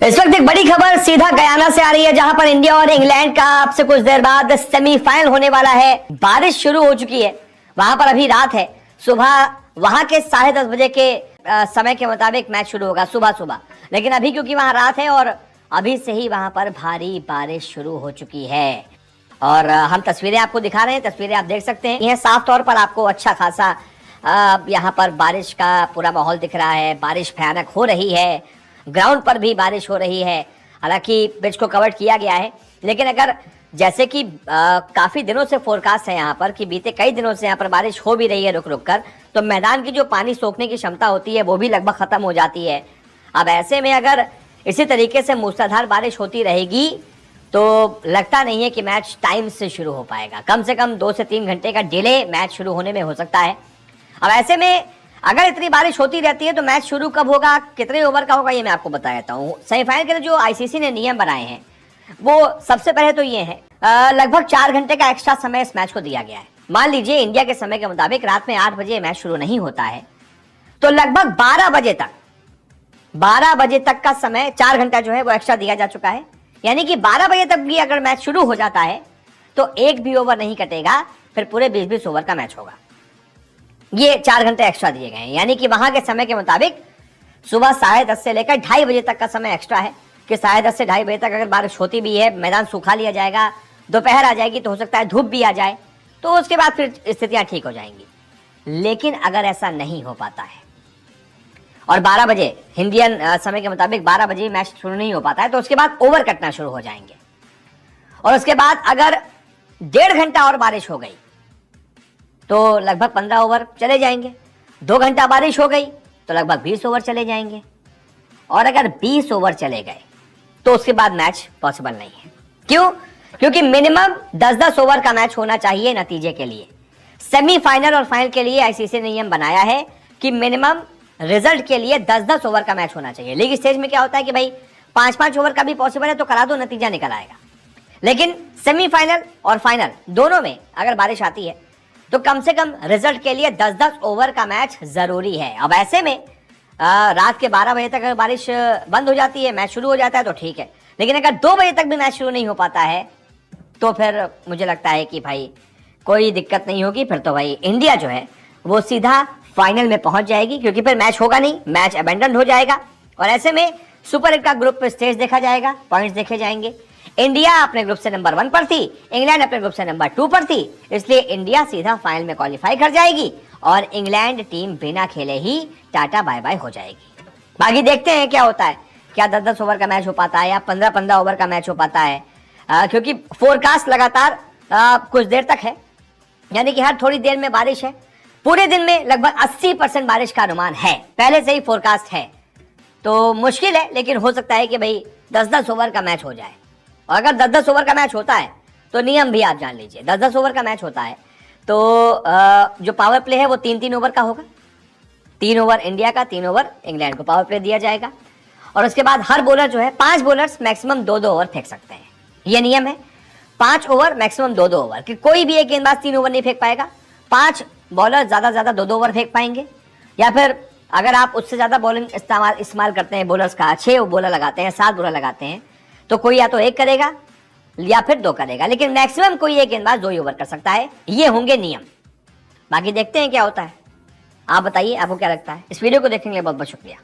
इस वक्त एक बड़ी खबर सीधा गयाना से आ रही है, जहां पर इंडिया और इंग्लैंड का अब से कुछ देर बाद सेमीफाइनल होने वाला है। बारिश शुरू हो चुकी है, वहां पर अभी रात है। सुबह वहां के 10:30 बजे के समय के मुताबिक मैच शुरू होगा सुबह सुबह, लेकिन अभी क्योंकि वहां रात है और अभी से ही वहां पर भारी बारिश शुरू हो चुकी है। और हम तस्वीरें आपको दिखा रहे हैं, तस्वीरें आप देख सकते हैं। यह साफ तौर पर आपको अच्छा खासा यहाँ पर बारिश का पूरा माहौल दिख रहा है। बारिश भयानक हो रही है, ग्राउंड पर भी बारिश हो रही है। हालांकि पिच को कवर किया गया है, लेकिन अगर जैसे कि काफी दिनों से फोरकास्ट है यहाँ पर कि बीते कई दिनों से यहाँ पर बारिश हो भी रही है रुक रुक कर, तो मैदान की जो पानी सोखने की क्षमता होती है वो भी लगभग खत्म हो जाती है। अब ऐसे में अगर इसी तरीके से मूसलाधार बारिश होती रहेगी तो लगता नहीं है कि मैच टाइम से शुरू हो पाएगा। कम से कम 2 से 3 घंटे का डिले मैच शुरू होने में हो सकता है। अब ऐसे में अगर इतनी बारिश होती रहती है तो मैच शुरू कब होगा, कितने ओवर का होगा, ये मैं आपको बता देता हूँ। सेमीफाइनल के लिए जो आईसीसी ने नियम बनाए हैं वो सबसे पहले तो ये है, लगभग 4 घंटे का एक्स्ट्रा समय इस मैच को दिया गया है। मान लीजिए इंडिया के समय के मुताबिक रात में 8 बजे मैच शुरू नहीं होता है, तो लगभग 12 बजे तक का समय 4 घंटा जो है वो एक्स्ट्रा दिया जा चुका है। यानी कि 12 बजे तक भी अगर मैच शुरू हो जाता है तो एक भी ओवर नहीं कटेगा, फिर पूरे 20-20 ओवर का मैच होगा। ये 4 घंटे एक्स्ट्रा दिए गए हैं, यानी कि वहां के समय के मुताबिक सुबह 10:30 से लेकर 2:30 बजे तक का समय एक्स्ट्रा है कि 10:30 से 2:30 बजे तक अगर बारिश होती भी है, मैदान सूखा लिया जाएगा, दोपहर आ जाएगी तो हो सकता है धूप भी आ जाए, तो उसके बाद फिर स्थितियां ठीक हो जाएंगी। लेकिन अगर ऐसा नहीं हो पाता है और 12 बजे इंडियन समय के मुताबिक 12 बजे मैच शुरू नहीं हो पाता है, तो उसके बाद ओवर कटना शुरू हो जाएंगे। और उसके बाद अगर 1.5 घंटा और बारिश हो गई तो लगभग 15 ओवर चले जाएंगे। 2 घंटा बारिश हो गई तो लगभग 20 ओवर चले जाएंगे। और अगर 20 ओवर चले गए तो उसके बाद मैच पॉसिबल नहीं है। क्यों? क्योंकि मिनिमम 10-10 ओवर का मैच होना चाहिए नतीजे के लिए। सेमीफाइनल और फाइनल के लिए आईसीसी ने नियम बनाया है कि मिनिमम रिजल्ट के लिए 10-10 ओवर का मैच होना चाहिए। लीग स्टेज में क्या होता है कि भाई 5-5 ओवर का भी पॉसिबल है तो करा दो, नतीजा निकल आएगा। लेकिन सेमीफाइनल और फाइनल दोनों में अगर बारिश आती है तो कम से कम रिजल्ट के लिए 10-10 ओवर का मैच जरूरी है। अब ऐसे में रात के 12 बजे तक अगर बारिश बंद हो जाती है, मैच शुरू हो जाता है तो ठीक है। लेकिन अगर 2 बजे तक भी मैच शुरू नहीं हो पाता है तो फिर मुझे लगता है कि भाई कोई दिक्कत नहीं होगी। फिर तो भाई इंडिया जो है वो सीधा फाइनल में पहुंच जाएगी, क्योंकि फिर मैच होगा नहीं, मैच अबेंडन हो जाएगा। और ऐसे में सुपर 8 का ग्रुप स्टेज देखा जाएगा, पॉइंट्स देखे जाएंगे। इंडिया अपने ग्रुप से नंबर 1 पर थी, इंग्लैंड अपने ग्रुप से नंबर 2 पर थी, इसलिए इंडिया सीधा फाइनल में क्वालिफाई कर जाएगी और इंग्लैंड टीम बिना खेले ही टाटा बाय बाय हो जाएगी। बाकी देखते हैं क्या होता है, क्या 10-10 ओवर का मैच हो पाता है या 15-15 ओवर का मैच हो पाता है, क्योंकि फोरकास्ट लगातार कुछ देर तक है, यानी कि हर थोड़ी देर में बारिश है। पूरे दिन में लगभग 80% बारिश का अनुमान है, पहले से ही फोरकास्ट है। तो मुश्किल है, लेकिन हो सकता है कि भाई 10-10 ओवर का मैच हो जाए। और अगर 10-10 ओवर का मैच होता है तो नियम भी आप जान लीजिए, 10-10 ओवर का मैच होता है तो जो पावर प्ले है वो 3-3 ओवर का होगा। 3 ओवर इंडिया का, 3 ओवर इंग्लैंड को पावर प्ले दिया जाएगा। और उसके बाद हर बॉलर जो है 5 बॉलर्स मैक्सिमम 2-2 ओवर फेंक सकते हैं। ये नियम है, 5 ओवर मैक्सिमम 2-2 ओवर, कि कोई भी एक गेंदबाज 3 ओवर नहीं फेंक पाएगा। 5 बॉलर ज्यादा 2-2 ओवर फेंक पाएंगे। या फिर अगर आप उससे ज्यादा बॉलिंग इस्तेमाल करते हैं बॉलर्स का, 6 बॉलर लगाते हैं, 7 बॉलर लगाते हैं, तो कोई या तो 1 करेगा या फिर 2 करेगा, लेकिन मैक्सिमम कोई एक गेंदबाज 2 ही ओवर कर सकता है। ये होंगे नियम। बाकी देखते हैं क्या होता है। आप बताइए, आपको क्या लगता है। इस वीडियो को देखने के लिए बहुत बहुत शुक्रिया।